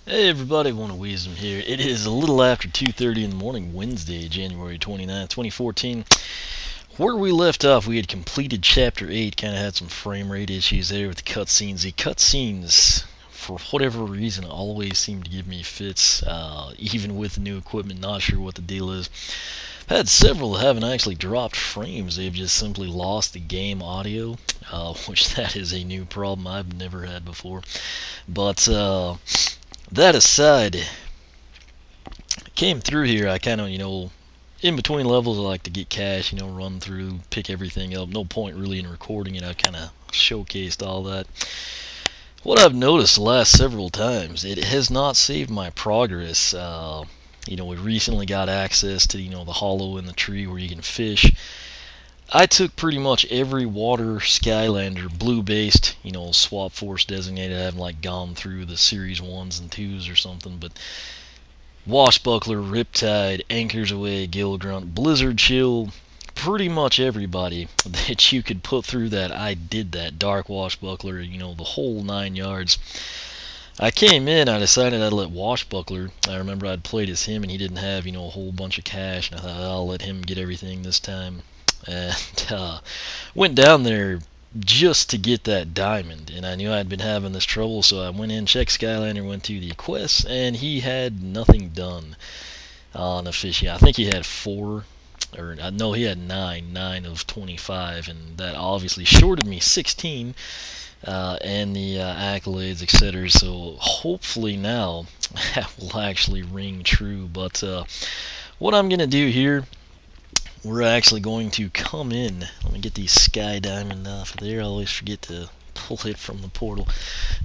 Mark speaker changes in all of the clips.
Speaker 1: Hey everybody, One of Wisdom here. It is a little after 2:30 in the morning, Wednesday, January 29th, 2014. Where we left off, we had completed Chapter 8, kind of had some frame rate issues there with the cutscenes. The cutscenes, for whatever reason, always seem to give me fits, even with new equipment, not sure what the deal is. I've had several that haven't actually dropped frames, they've just simply lost the game audio, which that is a new problem I've never had before. But, that aside, I came through here, I kind of, in between levels I like to get cash, run through, pick everything up. No point really in recording it, I kind of showcased all that. What I've noticed the last several times, it has not saved my progress. We recently got access to, the hollow in the tree where you can fish. I took pretty much every water Skylander, blue-based, swap force designated. I haven't like gone through the series 1s and 2s or something, but Washbuckler, Riptide, Anchors Away, Gill Grunt, Blizzard Chill, pretty much everybody that you could put through that, I did that. Dark Washbuckler, the whole 9 yards. I came in, I decided I'd let Washbuckler. I remember I'd played as him and he didn't have, a whole bunch of cash, and I thought I'll let him get everything this time. And went down there just to get that diamond, and I knew I'd been having this trouble, so I went in, checked Skylander, went to the quests, and he had nothing done on the fishing. I think he had 4, or no, he had 9 of 25, and that obviously shorted me 16, and the accolades, etc. So hopefully now that will actually ring true. But what I'm gonna do here, we're actually going to come in. Let me get the sky diamond off of there. I always forget to pull it from the portal.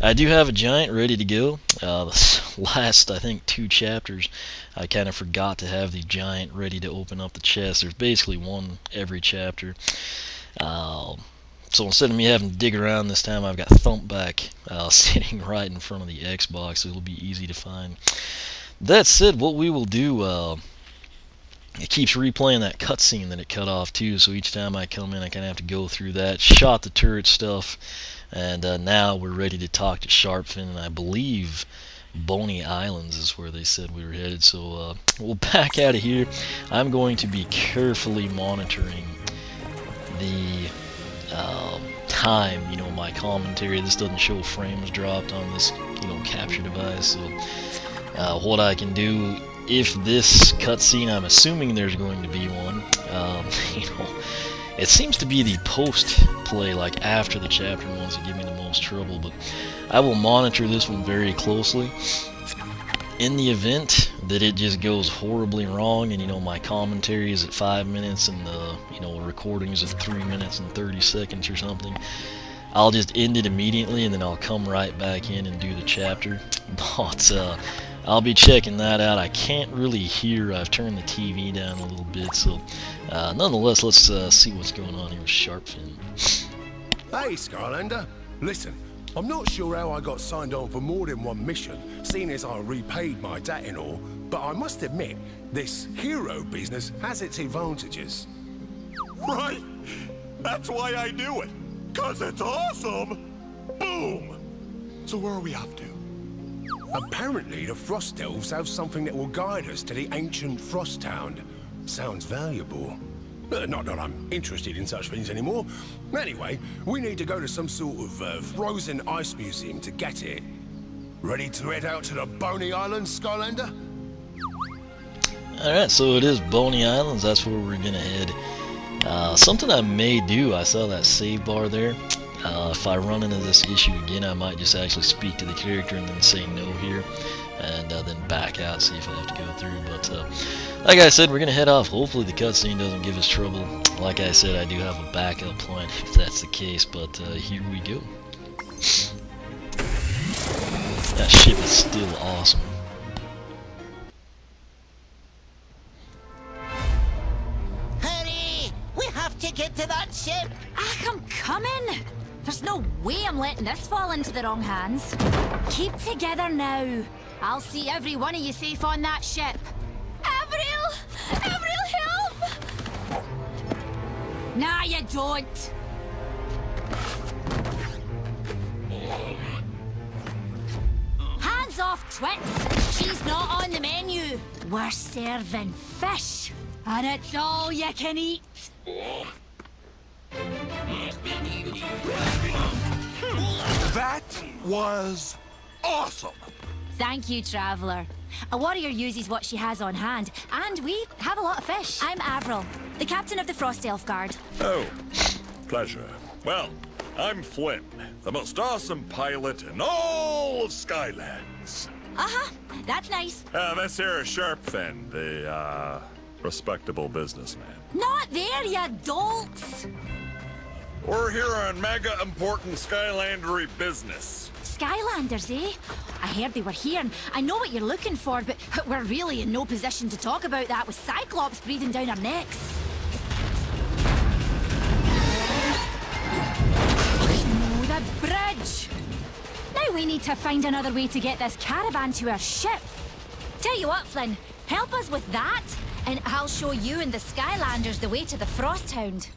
Speaker 1: I do have a giant ready to go. The last, I think, 2 chapters, I kind of forgot to have the giant ready to open up the chest. There's basically one every chapter. So instead of me having to dig around this time, I've got Thumpback sitting right in front of the Xbox, so it'll be easy to find. That said, what we will do, it keeps replaying that cutscene that it cut off too, so each time I come in I kind of have to go through that. Shot the turret stuff, and now we're ready to talk to Sharpfin, and I believe Boney Islands is where they said we were headed. So we'll back out of here. I'm going to be carefully monitoring the time, my commentary. This doesn't show frames dropped on this, capture device, so what I can do, if this cutscene, I'm assuming there's going to be one, it seems to be the post-play, like after the chapter ones, that give me the most trouble, but I will monitor this one very closely. In the event that it just goes horribly wrong, and my commentary is at 5 minutes and the recording is at 3 minutes and 30 seconds or something, I'll just end it immediately and then I'll come right back in and do the chapter. But I'll be checking that out. I can't really hear. I've turned the TV down a little bit, so nonetheless, let's see what's going on here with Sharpfin.
Speaker 2: Hey, Skylander. Listen, I'm not sure how I got signed on for more than one mission, seeing as I repaid my debt and all, but I must admit, this hero business has its advantages.
Speaker 3: Right? That's why I do it. 'Cause it's awesome! Boom! So where are we off to?
Speaker 2: Apparently, the Frost Elves have something that will guide us to the ancient Frost Town. Sounds valuable. Not that I'm interested in such things anymore. Anyway, we need to go to some sort of frozen ice museum to get it. Ready to head out to the Boney Islands, Skylander?
Speaker 1: Alright, so it is Boney Islands. That's where we're gonna head. Something I may do, I saw that save bar there. If I run into this issue again, I might just actually speak to the character and then say no here, and then back out, see if I have to go through. But like I said, we're going to head off. Hopefully the cutscene doesn't give us trouble. Like I said, I do have a backup plan if that's the case, but here we go. That ship is still awesome.
Speaker 4: Hurry! We have to get to that ship!
Speaker 5: I'm coming! There's no way I'm letting this fall into the wrong hands. Keep together now. I'll see every one of you safe on that ship. Avril! Avril, help! Nah, you don't. Hands off twits. She's not on the menu. We're serving fish. And it's all you can eat.
Speaker 3: That was awesome!
Speaker 5: Thank you, Traveller. A warrior uses what she has on hand, and we have a lot of fish. I'm Avril, the captain of the Frost Elf Guard.
Speaker 3: Oh, pleasure. Well, I'm Flynn, the most awesome pilot in all of Skylands.
Speaker 5: Uh-huh, that's nice.
Speaker 3: This here is Sharpfin, the, respectable businessman.
Speaker 5: Not there, ya dolts!
Speaker 3: We're here on mega important Skylandery business.
Speaker 5: Skylanders, eh? I heard they were here, and I know what you're looking for, but we're really in no position to talk about that with Cyclops breathing down our necks. No, the bridge! Now we need to find another way to get this caravan to our ship. Tell you what, Flynn, help us with that, and I'll show you and the Skylanders the way to the Frost Hound.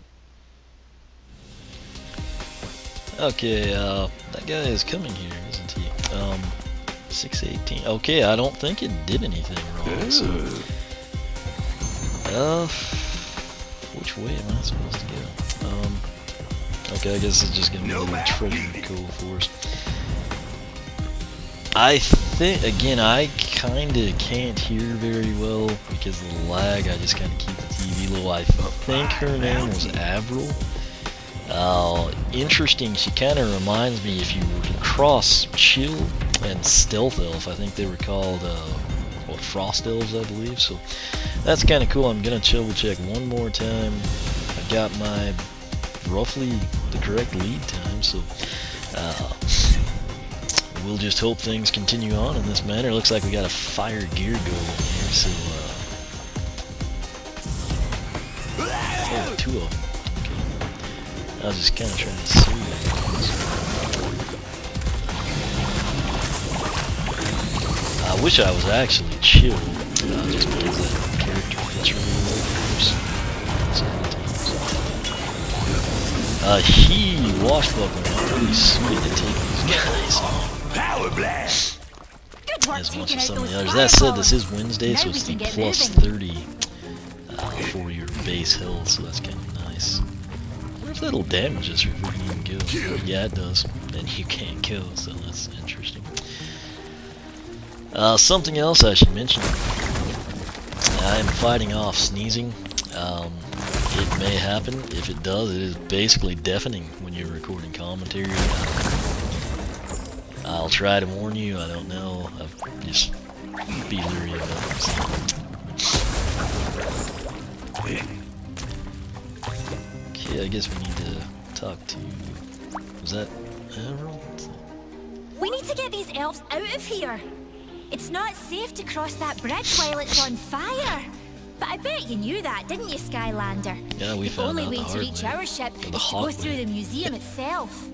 Speaker 1: Okay, that guy is coming here, isn't he? 618. Okay, I don't think it did anything wrong, so... which way am I supposed to go? Okay, I guess it's just gonna be a little treasure cool for us. I think, again, I kinda can't hear very well because of the lag. I just kinda keep the TV low. I think her name was Avril. Interesting, she kind of reminds me, if you were to cross Chill and Stealth Elf, I think they were called, what, Frost Elves, I believe, so that's kind of cool. I'm going to double check one more time. I got my, roughly the correct lead time, so we'll just hope things continue on in this manner. Looks like we got a fire gear going here, so, oh, 2 of them. I was just kind of trying to see that. I wish I was actually Chill, just because that character fits really well for us. He washbuckle really sweet to take these guys on.
Speaker 4: Power blast!
Speaker 5: Good work
Speaker 1: As much
Speaker 5: taking
Speaker 1: as
Speaker 5: out
Speaker 1: some of
Speaker 5: those
Speaker 1: the others. That said,
Speaker 5: fireballs.
Speaker 1: this is Wednesday, so
Speaker 5: Now
Speaker 1: it's
Speaker 5: we
Speaker 1: the
Speaker 5: can get
Speaker 1: plus
Speaker 5: moving.
Speaker 1: 30 for your base health, so that's kind of nice. I wonder if that'll damage us if we can even kill. Yeah, it does. And you can't kill, so that's interesting. Something else I should mention. I am fighting off sneezing. It may happen. If it does, it is basically deafening when you're recording commentary. I'll try to warn you. I don't know. Just be leery of it. Okay, I guess we need to talk to... Was that Avril?
Speaker 5: We need to get these elves out of here. It's not safe to cross that bridge while it's on fire. But I bet you knew that, didn't you, Skylander?
Speaker 1: Yeah, we
Speaker 5: the
Speaker 1: found
Speaker 5: only
Speaker 1: out
Speaker 5: way
Speaker 1: the
Speaker 5: to
Speaker 1: hard
Speaker 5: reach
Speaker 1: way.
Speaker 5: our ship
Speaker 1: Or
Speaker 5: is
Speaker 1: the
Speaker 5: to
Speaker 1: hot
Speaker 5: go through
Speaker 1: way.
Speaker 5: the museum itself.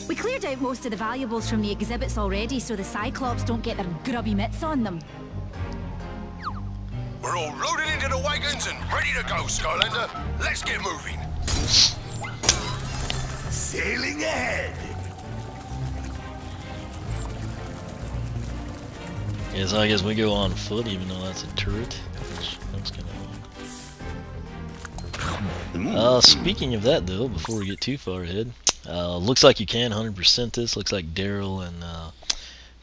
Speaker 5: We cleared out most of the valuables from the exhibits already, so the Cyclops don't get their grubby mitts on them.
Speaker 2: We're all loaded into the wagons and ready to go, Skylander. Let's get moving.
Speaker 4: Sailing ahead!
Speaker 1: Yeah, so I guess we go on foot, even though that's a turret. Which looks kind of speaking of that, though, before we get too far ahead, looks like you can 100% this. Looks like Daryl and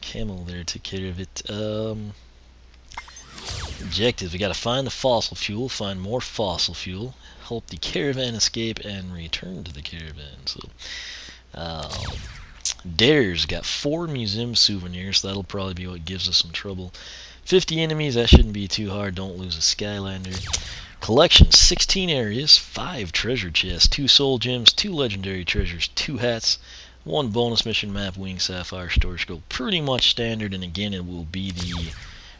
Speaker 1: Camel there took care of it. Objectives: we got to find the fossil fuel, find more fossil fuel, help the caravan escape, and return to the caravan. So, Dare's got 4 museum souvenirs, so that'll probably be what gives us some trouble. 50 enemies, that shouldn't be too hard, don't lose a Skylander. Collection: 16 areas, 5 treasure chests, 2 soul gems, 2 legendary treasures, 2 hats, 1 bonus mission map, wing sapphire, storage gold. Pretty much standard, and again it will be the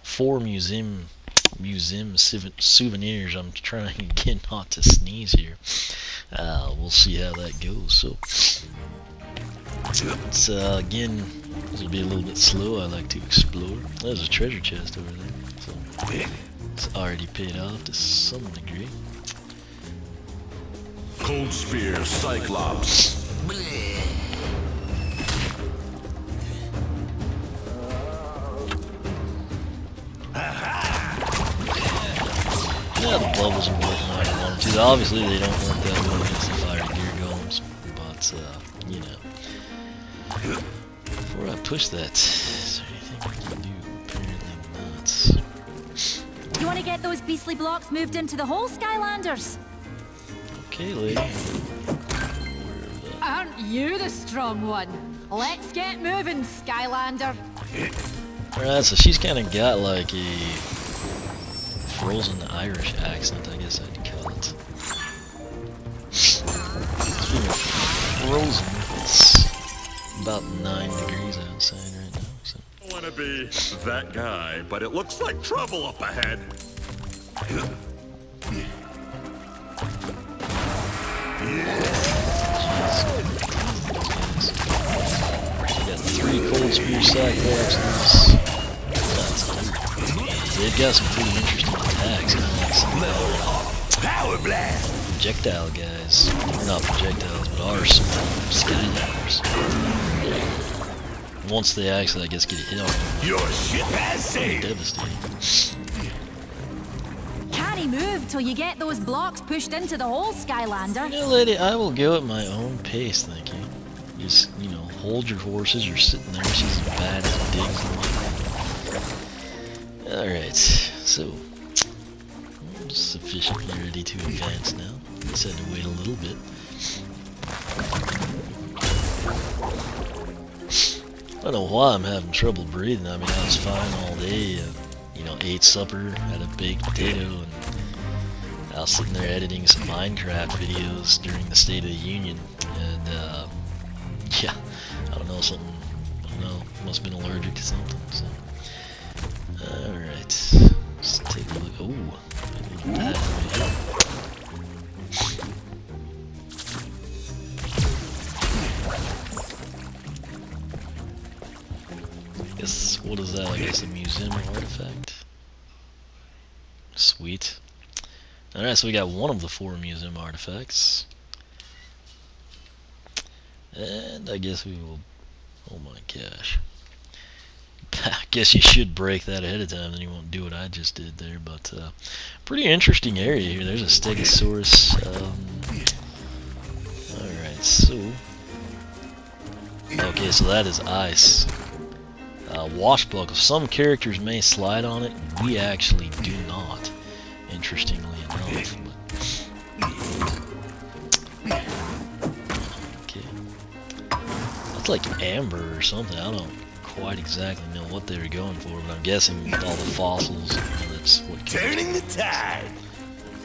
Speaker 1: 4 museum souvenirs. I'm trying again not to sneeze here. We'll see how that goes. So it's again, this will be a little bit slow. I like to explore. There's a treasure chest over there, so it's already paid off to some degree.
Speaker 3: Cold Spear, Cyclops.
Speaker 1: levels are working like I want them to. Obviously, they don't work that well against the fire gear golems, but, you know. Before I push that, is there anything we can do? Apparently not.
Speaker 5: You want to get those beastly blocks moved into the hole, Skylanders?
Speaker 1: Okay, lady.
Speaker 5: Aren't you the strong one? Let's get moving, Skylander.
Speaker 1: Alright, so she's kind of got like a frozen Irish accent, I guess I'd call it. Speaking of frozen, it's about 9 degrees outside right now. So.
Speaker 3: I want to be that guy, but it looks like trouble up ahead.
Speaker 1: They got 3 cold spear cyclops. They've got some pretty interesting attacks. Kind of like some
Speaker 4: Power blast.
Speaker 1: projectile guys. They're not projectiles, but are some Skylanders. Once they actually, I guess, get hit on them,
Speaker 4: Your ship has sailed.
Speaker 1: devastating.
Speaker 5: Can't he move till you get those blocks pushed into the hole, Skylander?
Speaker 1: You know, lady, I will go at my own pace, thank you. Just, you know, hold your horses. You're sitting there. She's as bad as digs them. Alright, so I'm sufficiently ready to advance now. Just had to wait a little bit. I don't know why I'm having trouble breathing. I mean, I was fine all day. You know, ate supper, had a baked potato, and I was sitting there editing some Minecraft videos during the State of the Union. And, yeah, I don't know, something, I don't know, must have been allergic to something, so. Alright, let's take a look. Ooh, look at that right here. Guess, what is that? I guess a museum artifact? Sweet. Alright, so we got one of the 4 museum artifacts. And I guess we will... Oh my gosh. I guess you should break that ahead of time, then you won't do what I just did there, but pretty interesting area here. There's a Stegosaurus. Alright, so... Okay, so that is ice. Wash buckle. Some characters may slide on it, we actually do not, interestingly enough. But... Okay. That's like amber or something, I don't quite exactly know what they were going for, but I'm guessing with all the fossils, you know, that's what...
Speaker 4: Turning the tide.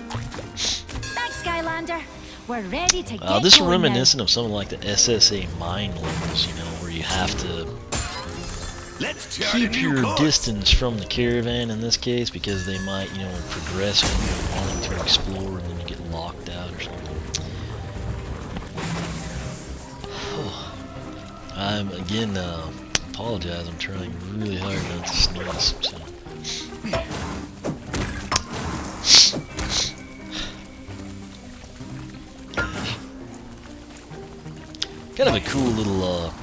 Speaker 5: Thanks, Skylander. We're ready to get
Speaker 1: this is
Speaker 5: going
Speaker 1: reminiscent of something like the SSA mine levels, you know, where you have to
Speaker 4: Let's chart a
Speaker 1: keep
Speaker 4: new
Speaker 1: your
Speaker 4: course.
Speaker 1: distance from the caravan in this case, because they might, you know, progress when you're wanting to explore and then you get locked out or something. I'm, again, apologize, I'm trying really hard not to sneeze, so. Kind of a cool little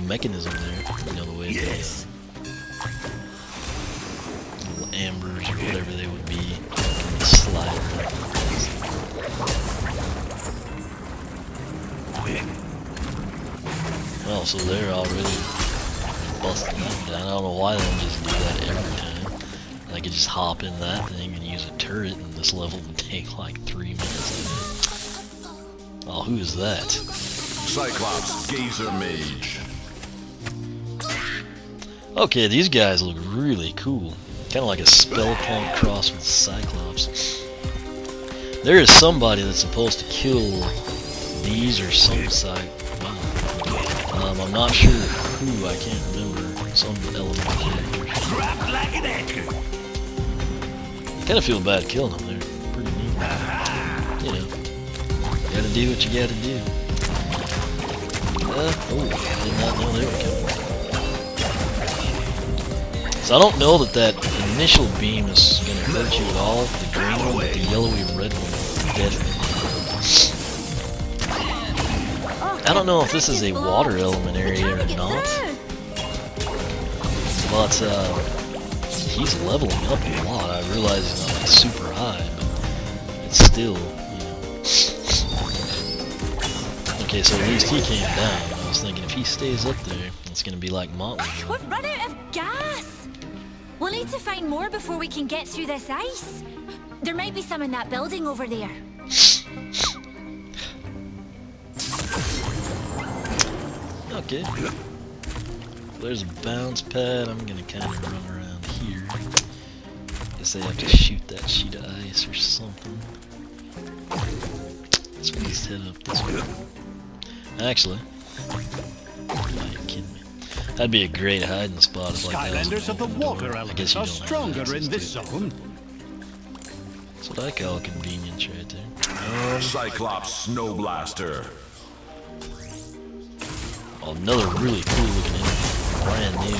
Speaker 1: mechanism there, you know, the way
Speaker 4: Yes.
Speaker 1: the little ambers or whatever they would be kind of slide around. Well, so they're already busting them down. I don't know why they don't just do that every time. I could just hop in that thing and use a turret, and this level would take like 3 minutes. Oh, who is that?
Speaker 3: Cyclops Gazer Mage.
Speaker 1: Okay, these guys look really cool. Kind of like a Spellpunk cross with Cyclops. There is somebody that's supposed to kill these or some wow. I'm not sure who, I can't remember. Some element characters.
Speaker 4: Drop like an anchor.
Speaker 1: Kind of feel bad killing them. They're pretty neat. You know, gotta do what you gotta do. Oh, I did not know they were coming. So I don't know that initial beam is going to hurt you at all, the green one, but the yellowy red one definitely. I don't know if this is a water element area or not, but he's leveling up a lot. I realize he's not like super high, but still, you know. Okay, so at least he came down. I was thinking if he stays up there, it's gonna be like Motley.
Speaker 5: We've run out of gas! We'll need to find more before we can get through this ice. There might be some in that building over there.
Speaker 1: Okay. There's a bounce pad. I'm gonna kind of run around here. Guess they have to shoot that sheet of ice or something. Let's at least head up this way. Actually, are you kidding me? That'd be a great hiding spot if like that.
Speaker 4: Skylanders of the water elements are stronger in this zone.
Speaker 1: That's what I call convenience right there.
Speaker 3: Cyclops Snow Blaster.
Speaker 1: Oh, another really cool looking enemy. Brand new.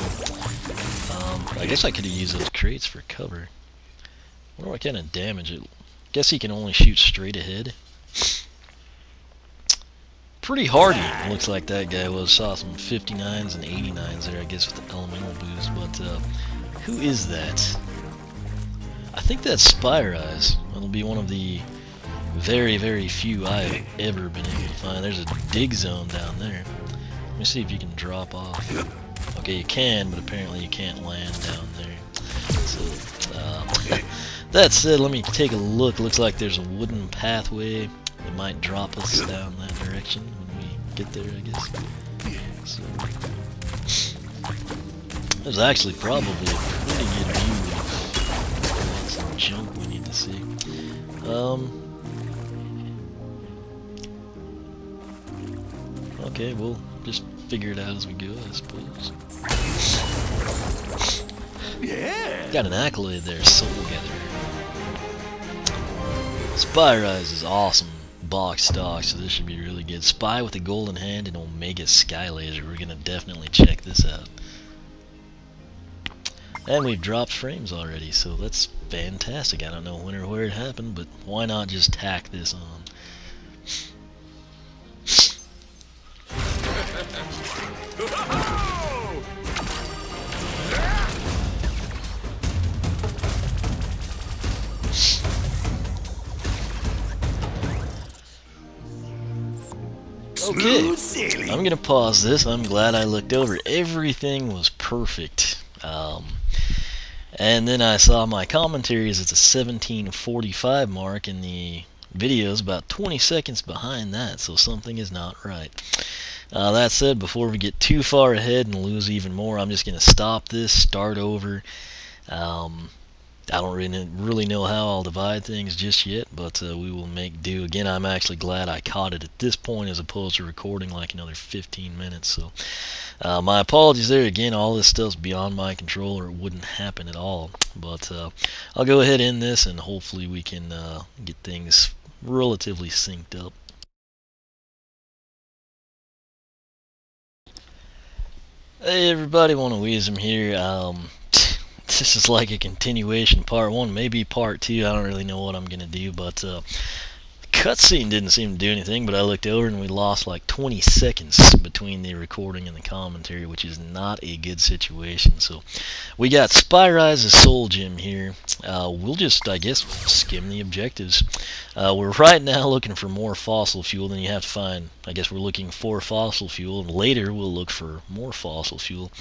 Speaker 1: I guess I could have used those crates for cover. I wonder what kind of damage it... Guess he can only shoot straight ahead. Pretty hardy, it looks like that guy was. Saw some 59s and 89s there, I guess, with the elemental boost. But, who is that? I think that's Spire Eyes. It'll be one of the very, very few I've ever been able to find. There's a dig zone down there. Let me see if you can drop off. Okay, you can, but apparently you can't land down there. So, that said, let me take a look. Looks like there's a wooden pathway that might drop us down that direction when we get there, I guess. So, there's actually probably a pretty good view of lots of junk we need to see. Okay, we'll just figure it out as we go, I suppose.
Speaker 4: Yeah.
Speaker 1: Got an accolade there, Soul Gatherer. Spire Eyes is awesome box stock, so this should be really good. Spy with a golden hand and Omega Sky Laser. We're gonna definitely check this out. And we've dropped frames already, so that's fantastic. I don't know when or where it happened, but why not just tack this on? Okay, I'm gonna pause this. I'm glad I looked over. Everything was perfect. And then I saw my commentaries. It's a 17:45 mark, and the video's about 20 seconds behind that, so something is not right. That said, before we get too far ahead and lose even more, I'm just gonna stop this, start over. I don't really know how I'll divide things just yet, but we will make do. Again, I'm actually glad I caught it at this point as opposed to recording like another 15 minutes. So my apologies there. Again, all this stuff's beyond my control or it wouldn't happen at all. But I'll go ahead and end this, and hopefully we can get things relatively synced up. Hey everybody, Boney here. This is like a continuation, part 1, maybe part 2. I don't really know what I'm gonna do, but cutscene didn't seem to do anything, but I looked over and we lost like 20 seconds between the recording and the commentary, which is not a good situation. So we got Spire Eyes' Soul Gem here. We'll just, I guess, skim the objectives. We're right now looking for more fossil fuel. Then you have to find, I guess we're looking for fossil fuel, and later we'll look for more fossil fuel.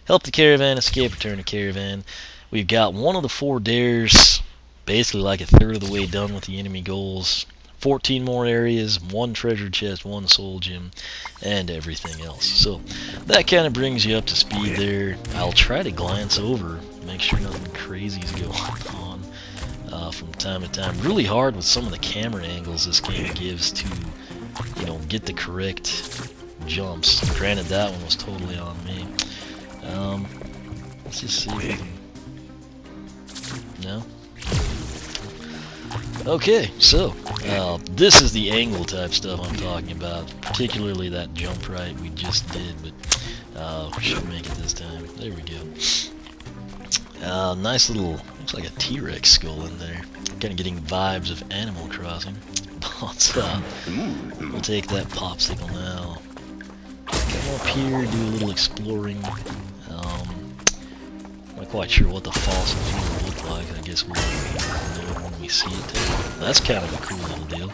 Speaker 1: Help the caravan escape, return the caravan. We've got one of the 4 dares, basically like a third of the way done with the enemy goals. 14 more areas, 1 treasure chest, 1 soul gem, and everything else. So that kind of brings you up to speed there. I'll try to glance over, make sure nothing crazy is going on from time to time. Really hard with some of the camera angles this game gives to, you know, get the correct jumps. Granted, that one was totally on me. Let's just see if we can... No? Okay, so this is the angle type stuff I'm talking about, particularly that jump right we just did, but should make it this time. There we go. Nice little, looks like a T-Rex skull in there. Kind of getting vibes of Animal Crossing. But we'll take that popsicle now. Come up here, do a little exploring. My quite sure what the fossil fuel looked like. I guess we'll know when we see it. That's kind of a cool little deal.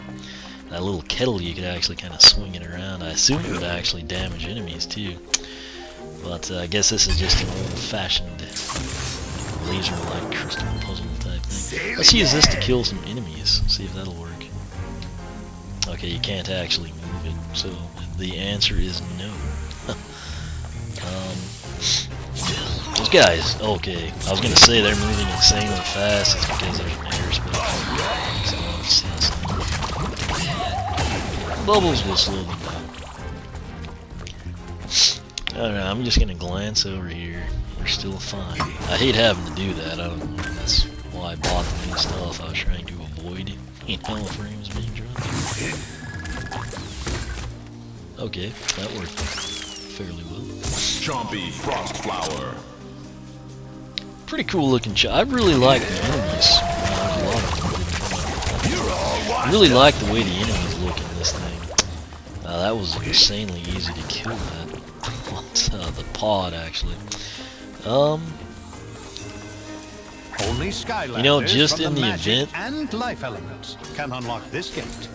Speaker 1: That little kettle, you could actually kind of swing it around. I assume it would actually damage enemies too. But I guess this is just an old-fashioned laser-like crystal puzzle type thing. Let's use this to kill some enemies. See if that'll work. Okay, you can't actually move it, so the answer is no. Those guys, okay, I was gonna say they're moving insanely fast. It's because there's an airspace. Bubbles will slow them down. Alright, I'm just gonna glance over here. We're still fine. I hate having to do that. I don't know. That's why I bought the new stuff. I was trying to avoid, you know, frames being dropped. Okay, that worked fairly well.
Speaker 3: Chompy Frost Flower.
Speaker 1: Pretty cool looking I really like the enemies. There's a lot of them. I really like the way the enemies look in this thing. That was insanely easy to kill that. The pod, actually.
Speaker 4: Only Skylanders,
Speaker 1: you know, just
Speaker 4: from
Speaker 1: in the event
Speaker 4: and life elements can unlock this gate.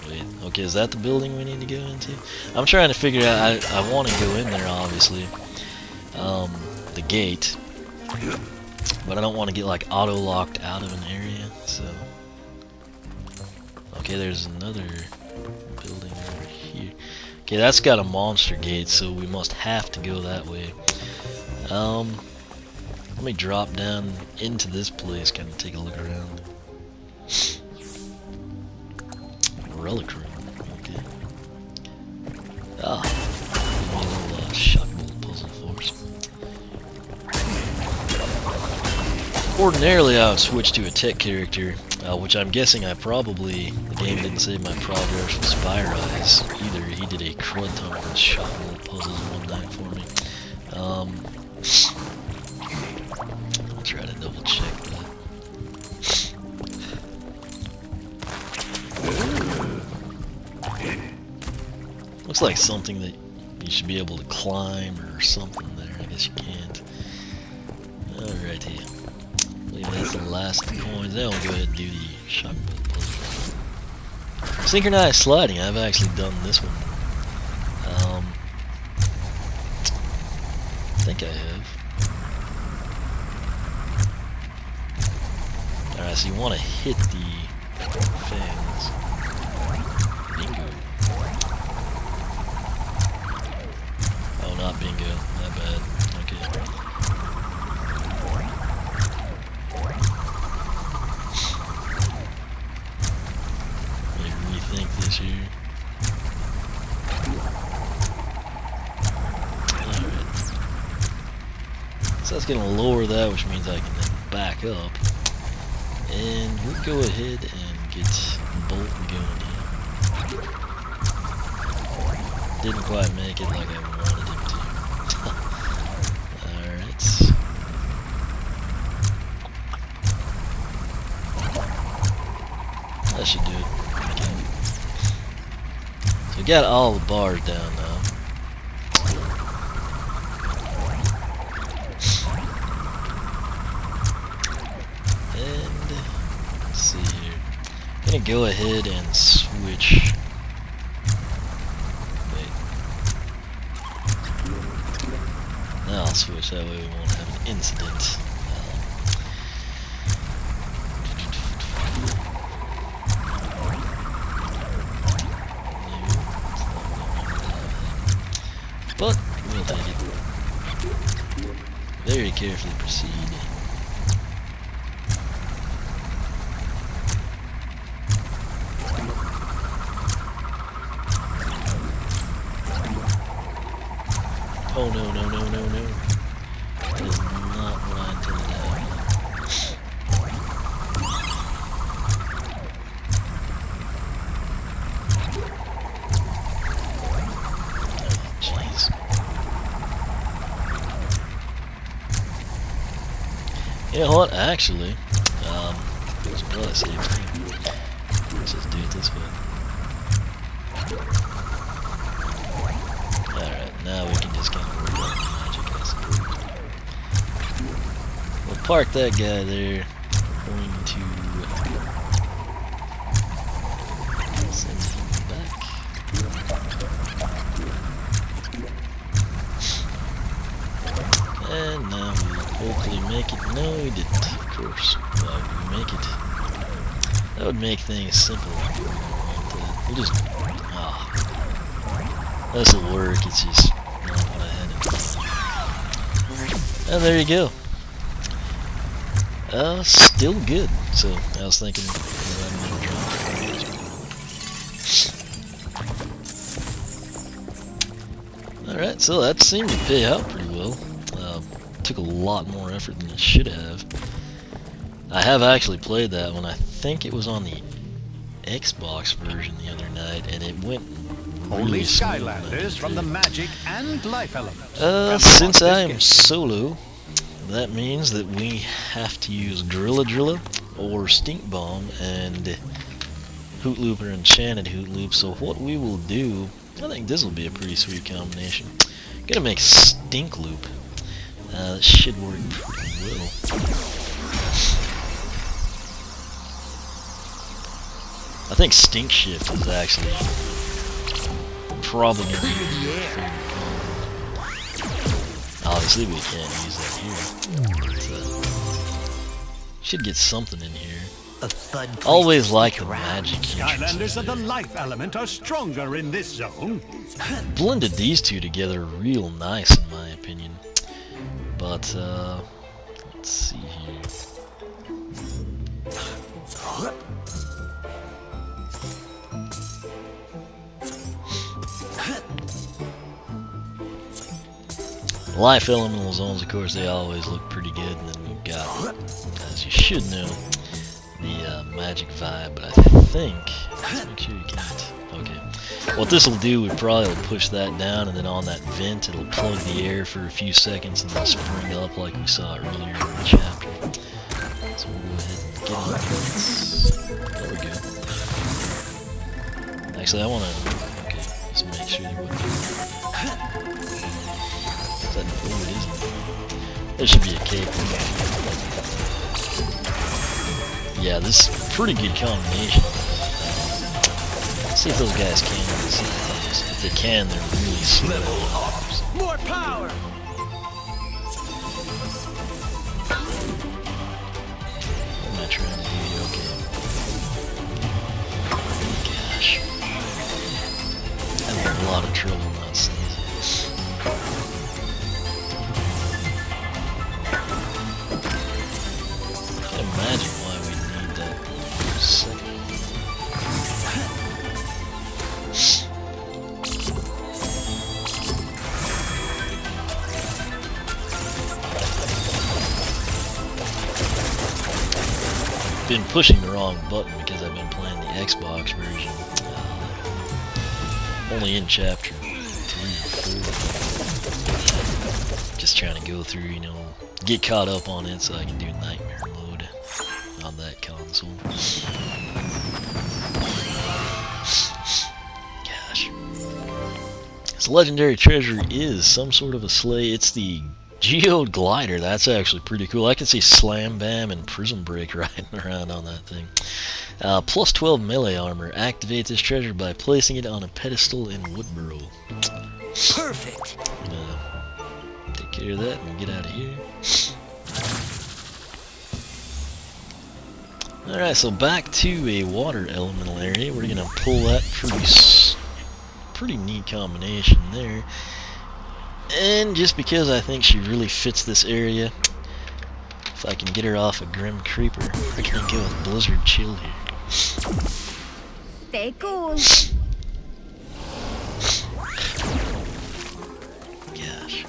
Speaker 1: Wait, okay, is that the building we need to go into? I'm trying to figure out, I want to go in there, obviously. The gate. But I don't want to get, like, auto-locked out of an area, so... Okay, there's another building over here. Okay, that's got a monster gate, so we must have to go that way. Let me drop down into this place, kind of take a look around. Relic room, okay. Ah, give me a little shotgun puzzle for us. Ordinarily, I would switch to a tech character, which I'm guessing the game didn't save my progress with Spyrise either. He did a crud ton of shotgun puzzles one night for me. I'll try to double check that. Looks like something that you should be able to climb or something there. I guess you can't. Alright, here. I believe that's the last coins. Then we'll go ahead and do the shotgun puzzle. Synchronized sliding. I've actually done this one. I think I have. Alright, so you want to hit the things. Bingo. Oh, not bingo. My bad. Okay. Let me rethink this here. Alright. So that's going to lower that, which means I can then back up. And we'll go ahead and get Bolt going here. Didn't quite make it like I wanted him to. Alright. That should do it. Okay. So we got all the bars down now. I'm gonna go ahead and switch. Wait. Now I'll switch, that way we won't have an incident. But we'll take it. Very carefully proceed. Oh no, no, no, no, no. That is not what I intended to happen. Oh, jeez. You know what, actually, it's probably save time. Let's just do it this way. Alright, now we can just kind of work on the magic, I suppose. park that guy there. Going to send him back. And now we'll hopefully make it. No, we didn't, of course. Why would we make it? That would make things simple. We'll just... Ah. This'll work, it's just not what I had in mind. And there you go. Still good. So, I was thinking... Alright, so that seemed to pay out pretty well. Took a lot more effort than it should have. I have actually played that one. I think it was on the Xbox version the other night, and it went really
Speaker 4: Only
Speaker 1: smooth.
Speaker 4: Skylanders from the magic and life elements.
Speaker 1: Since I am solo, that means that we have to use Drilla or Stink Bomb and Hoot Loop or Enchanted Hoot Loop. So what we will do, I think this will be a pretty sweet combination. Gonna make Stink Loop. That should work pretty well. I think Stink Shift is actually probably going to be the favorite combo. Obviously we can't use that here. So, should get something in here. Always like the magic
Speaker 4: Skylanders of the life element are stronger in this zone.
Speaker 1: Blended these two together real nice in my opinion. But, let's see here. Life elemental zones, of course, they always look pretty good, and then we've got, as you should know, the magic vibe, but I think, let's make sure you can't, okay. What this will do, we probably will push that down, and then on that vent, it'll plug the air for a few seconds, and then spring up like we saw earlier in the chapter. So we'll go ahead and get on this. There we go. Actually, I want to, okay, just make sure you wouldn't. Oh, it isn't. There should be a cake. Yeah, this is a pretty good combination. Let's see if those guys can. If they can, they're really slow.
Speaker 3: More power!
Speaker 1: What am I trying to do here? Okay. Gosh. I'm in a lot of trouble not sneezing. Imagine why we need that for a second. Been pushing the wrong button because I've been playing the Xbox version. Only in chapter 3 or 4. Just trying to go through, you know, get caught up on it so I can do Nightmare Mode on that console. Gosh. This legendary treasure is some sort of a sleigh. It's the Geode Glider. That's actually pretty cool. I can see Slam Bam and Prism Break riding around on that thing. Plus 12 melee armor. Activate this treasure by placing it on a pedestal in Woodboro.
Speaker 6: Perfect.
Speaker 1: Take care of that and get out of here. Alright, so back to a water elemental area. We're gonna pull that pretty neat combination there. And just because I think she really fits this area, if I can get her off a Grim Creeper, we're gonna go with Blizzard Chill here.
Speaker 5: Stay cool.
Speaker 1: Gosh.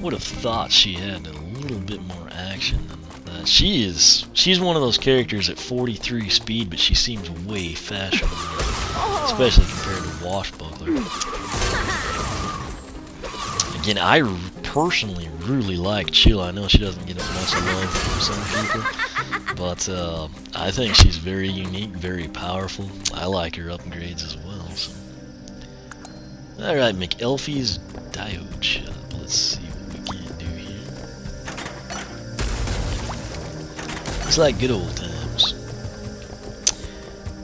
Speaker 1: Would have thought she had a little bit more action than that. She's one of those characters at 43 speed, but she seems way faster than that, especially compared to Washbuckler. Again, I personally really like Chill. I know she doesn't get as much love from some people, but I think she's very unique, very powerful. I like her upgrades as well. So. Alright, McElfie's Dioge. Let's see what we can do here. It's like good old times.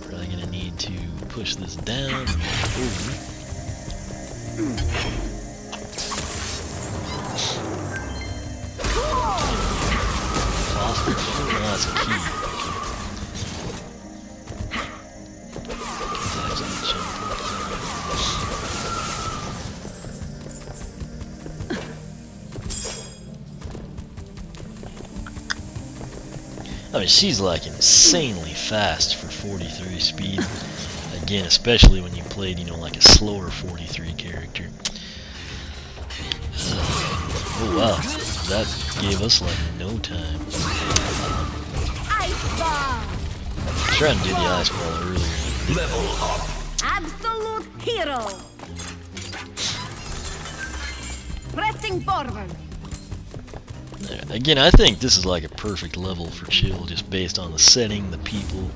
Speaker 1: Probably gonna need to push this down and over. Oh, that's a key. I mean, she's like insanely fast for 43 speed. Again, especially when you played, you know, like a slower 43 character. Oh wow, that gave us like no time.
Speaker 5: Ice bomb!
Speaker 1: I was trying to do the ice ball earlier.
Speaker 3: Level up.
Speaker 5: Absolute hero! Pressing forward.
Speaker 1: There. Again, I think this is like a perfect level for chill, just based on the setting, the people,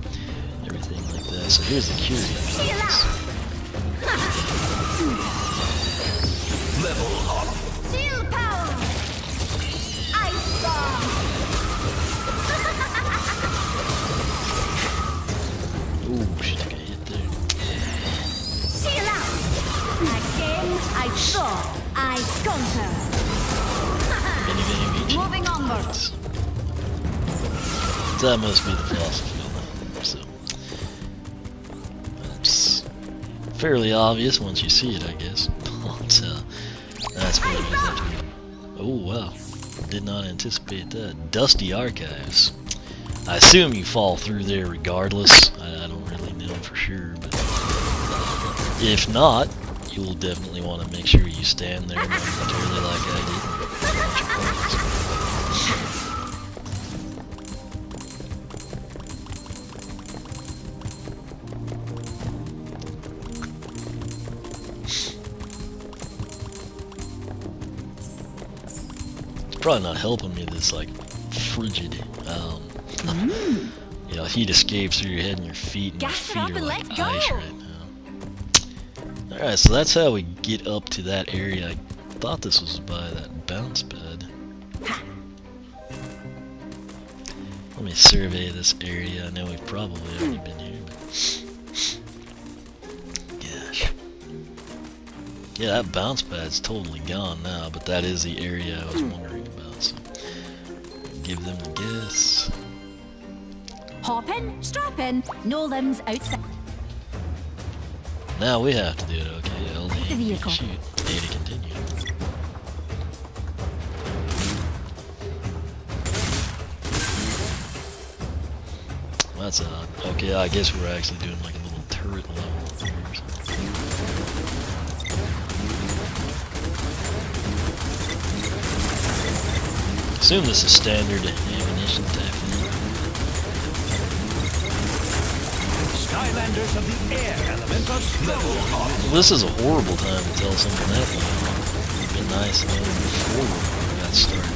Speaker 1: everything like that. So here's the curious.
Speaker 5: Chill out!
Speaker 3: Level up.
Speaker 5: Chill power! Ice bomb!
Speaker 1: Ooh, she took a hit there.
Speaker 5: Chill out! Again, I saw, I conquer. Moving onward.
Speaker 1: That must be the fossil fuel, so that's fairly obvious once you see it, I guess. But that's what it is after. Oh wow, did not anticipate that. Dusty archives. I assume you fall through there regardless. I don't really know for sure, but if not, you will definitely want to make sure you stand there momentarily like I did. Probably not helping me this like frigid you know, heat escapes through your head and your feet, and
Speaker 5: Gas it
Speaker 1: your
Speaker 5: up
Speaker 1: feet are
Speaker 5: and
Speaker 1: like
Speaker 5: let's go.
Speaker 1: ice right now. Alright, so that's how we get up to that area. I thought this was by that bounce pad. Let me survey this area. I know we've probably already been here, but gosh. Yeah, that bounce pad's totally gone now, but that is the area I was wondering about, so give them a guess.
Speaker 5: Hop in, strap in, no limbs outside.
Speaker 1: Now we have to do it, okay? LD,
Speaker 5: The vehicle.
Speaker 1: shoot. A to continue. That's odd. Okay, I guess we're actually doing like a little turret level here or something. Assume this is standard ammunition type thing.
Speaker 4: Skylanders of the air element are slow.
Speaker 1: Well, this is a horrible time to tell someone that. It'd be nice to know before we got started.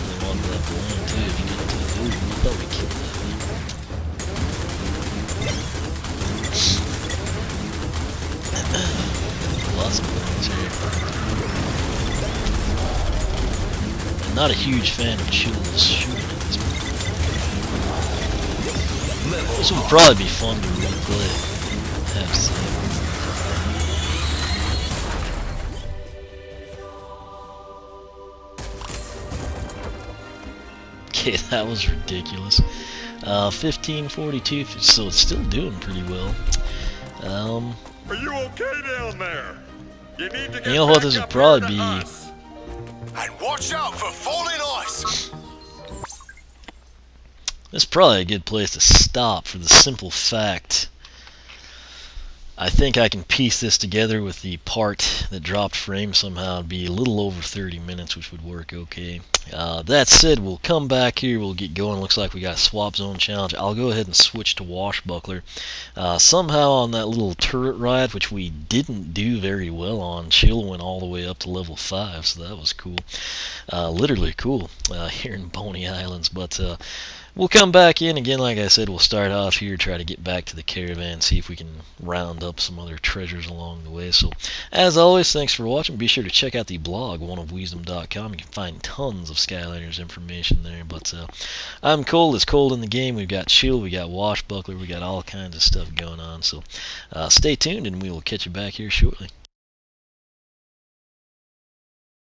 Speaker 1: They wanted that balloon too if you get to it. Ooh, I thought we killed that thing. Lots of balloons here. I'm not a huge fan of Chill's shooting at this point. This would probably be fun to replay. I have to say. Okay, that was ridiculous. 1542, so it's still doing pretty well.
Speaker 3: Are you okay down there? You need to get
Speaker 1: You know what,
Speaker 3: back
Speaker 1: this would
Speaker 3: up
Speaker 1: probably
Speaker 3: here to
Speaker 1: be-
Speaker 3: us.
Speaker 2: And watch out for falling ice!
Speaker 1: This is probably a good place to stop for the simple fact I think I can piece this together with the part that dropped frame somehow. It'd be a little over 30 minutes, which would work okay. That said, we'll come back here, we'll get going. Looks like we got a swap zone challenge. I'll go ahead and switch to Washbuckler. Somehow on that little turret ride, which we didn't do very well on, Chill went all the way up to level 5, so that was cool. Literally cool here in Boney Islands. But we'll come back in again. Like I said, we'll start off here, try to get back to the caravan, see if we can round up some other treasures along the way. So, as always, thanks for watching. Be sure to check out the blog, oneofwisdom.com. You can find tons of Skylanders information there. But I'm cold. It's cold in the game. We've got shield, we got washbuckler, we got all kinds of stuff going on. So, stay tuned, and we will catch you back here shortly.